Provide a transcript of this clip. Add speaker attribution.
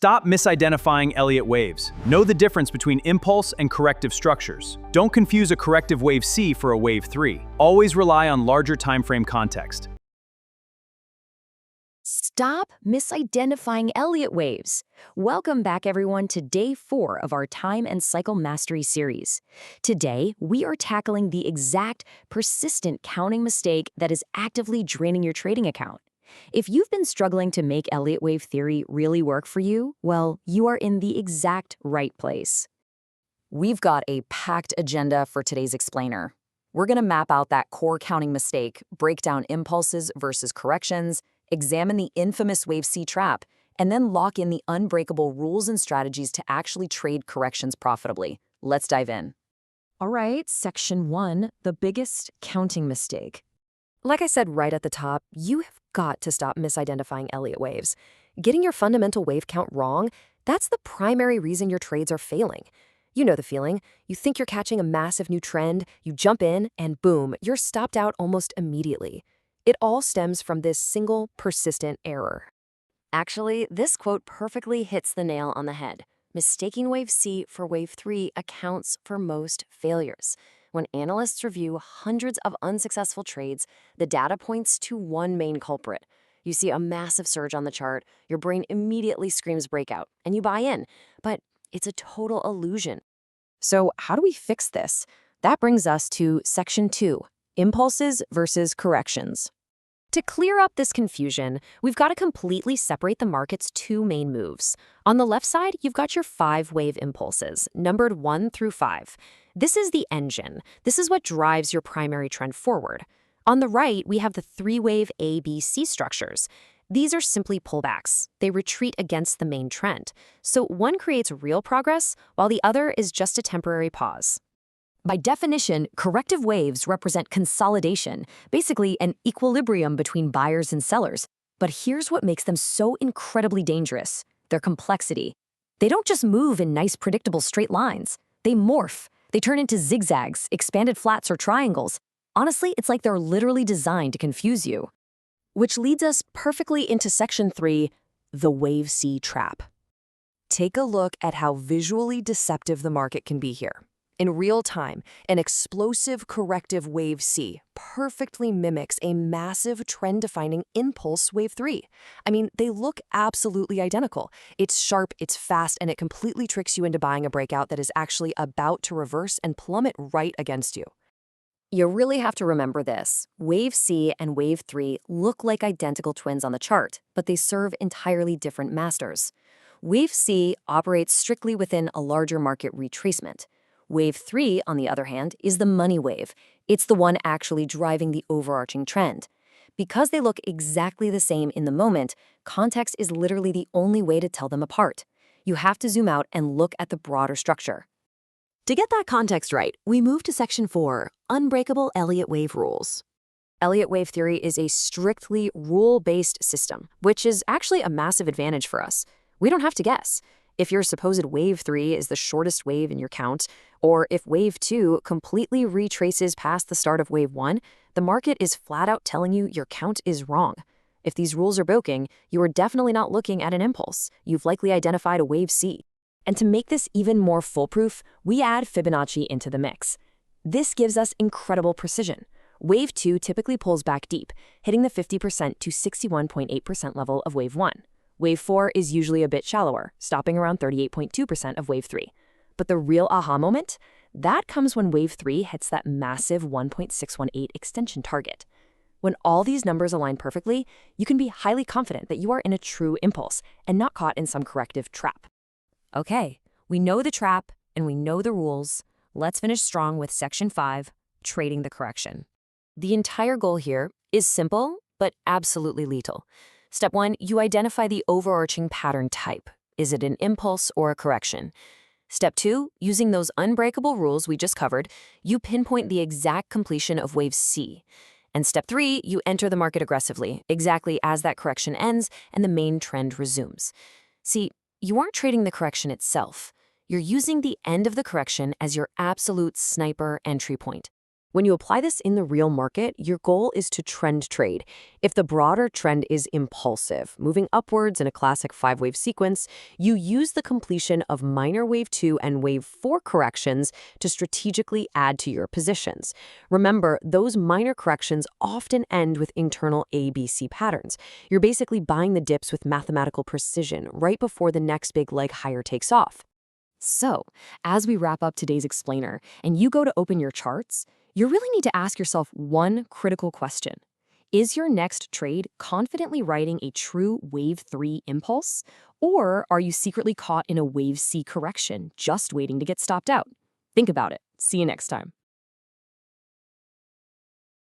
Speaker 1: Stop misidentifying Elliott waves. Know the difference between impulse and corrective structures. Don't confuse a corrective wave C for a wave 3. Always rely on larger timeframe context.
Speaker 2: Stop misidentifying Elliott waves. Welcome back, everyone, to day 4 of our Time and Cycle Mastery series. Today, we are tackling the exact, persistent counting mistake that is actively draining your trading account. If you've been struggling to make Elliott wave theory really work for you, well, you are in the exact right place. We've got a packed agenda for today's explainer. We're going to map out that core counting mistake, break down impulses versus corrections, examine the infamous wave C trap, and then lock in the unbreakable rules and strategies to actually trade corrections profitably. Let's dive in. All right, section 1, the biggest counting mistake. Like I said right at the top, you have got to stop misidentifying Elliott waves. Getting your fundamental wave count wrong, that's the primary reason your trades are failing. You know the feeling. You think you're catching a massive new trend, you jump in, and boom, you're stopped out almost immediately. It all stems from this single, persistent error. Actually, this quote perfectly hits the nail on the head. Mistaking wave C for wave 3 accounts for most failures. When analysts review hundreds of unsuccessful trades, the data points to one main culprit. You see a massive surge on the chart, your brain immediately screams breakout, and you buy in. But it's a total illusion. So how do we fix this? That brings us to section 2, impulses versus corrections. To clear up this confusion, we've got to completely separate the market's 2 main moves. On the left side, you've got your 5-wave impulses, numbered 1 through 5. This is the engine. This is what drives your primary trend forward. On the right, we have the 3-wave A, B, C structures. These are simply pullbacks. They retreat against the main trend. So one creates real progress, while the other is just a temporary pause. By definition, corrective waves represent consolidation, basically an equilibrium between buyers and sellers. But here's what makes them so incredibly dangerous: their complexity. They don't just move in nice, predictable straight lines. They morph. They turn into zigzags, expanded flats, or triangles. Honestly, it's like they're literally designed to confuse you. Which leads us perfectly into section 3, the wave C trap. Take a look at how visually deceptive the market can be here. In real time, an explosive corrective wave C perfectly mimics a massive trend-defining impulse wave 3. I mean, they look absolutely identical. It's sharp, it's fast, and it completely tricks you into buying a breakout that is actually about to reverse and plummet right against you. You really have to remember this. Wave C and wave 3 look like identical twins on the chart, but they serve entirely different masters. Wave C operates strictly within a larger market retracement. Wave 3, on the other hand, is the money wave. It's the one actually driving the overarching trend. Because they look exactly the same in the moment, context is literally the only way to tell them apart. You have to zoom out and look at the broader structure. To get that context right, we move to section 4, unbreakable Elliott wave rules. Elliott wave theory is a strictly rule-based system, which is actually a massive advantage for us. We don't have to guess. If your supposed wave 3 is the shortest wave in your count, or if wave 2 completely retraces past the start of wave 1, the market is flat out telling you your count is wrong. If these rules are broken, you are definitely not looking at an impulse. You've likely identified a wave C. And to make this even more foolproof, we add Fibonacci into the mix. This gives us incredible precision. Wave 2 typically pulls back deep, hitting the 50% to 61.8% level of wave 1. Wave 4 is usually a bit shallower, stopping around 38.2% of wave 3. But the real aha moment? That comes when wave 3 hits that massive 1.618 extension target. When all these numbers align perfectly, you can be highly confident that you are in a true impulse and not caught in some corrective trap. Okay, we know the trap and we know the rules. Let's finish strong with section 5, trading the correction. The entire goal here is simple, but absolutely lethal. Step 1, you identify the overarching pattern type. Is it an impulse or a correction? Step 2, using those unbreakable rules we just covered, you pinpoint the exact completion of wave C. And step 3, you enter the market aggressively, exactly as that correction ends and the main trend resumes. See, you aren't trading the correction itself. You're using the end of the correction as your absolute sniper entry point.
Speaker 3: When you apply this in the real market, your goal is to trend trade. If the broader trend is impulsive, moving upwards in a classic 5-wave sequence, you use the completion of minor wave 2 and wave 4 corrections to strategically add to your positions. Remember, those minor corrections often end with internal ABC patterns. You're basically buying the dips with mathematical precision right before the next big leg higher takes off.
Speaker 2: So, as we wrap up today's explainer and you go to open your charts, you really need to ask yourself one critical question. Is your next trade confidently riding a true wave 3 impulse? Or are you secretly caught in a wave C correction, just waiting to get stopped out? Think about it. See you next time.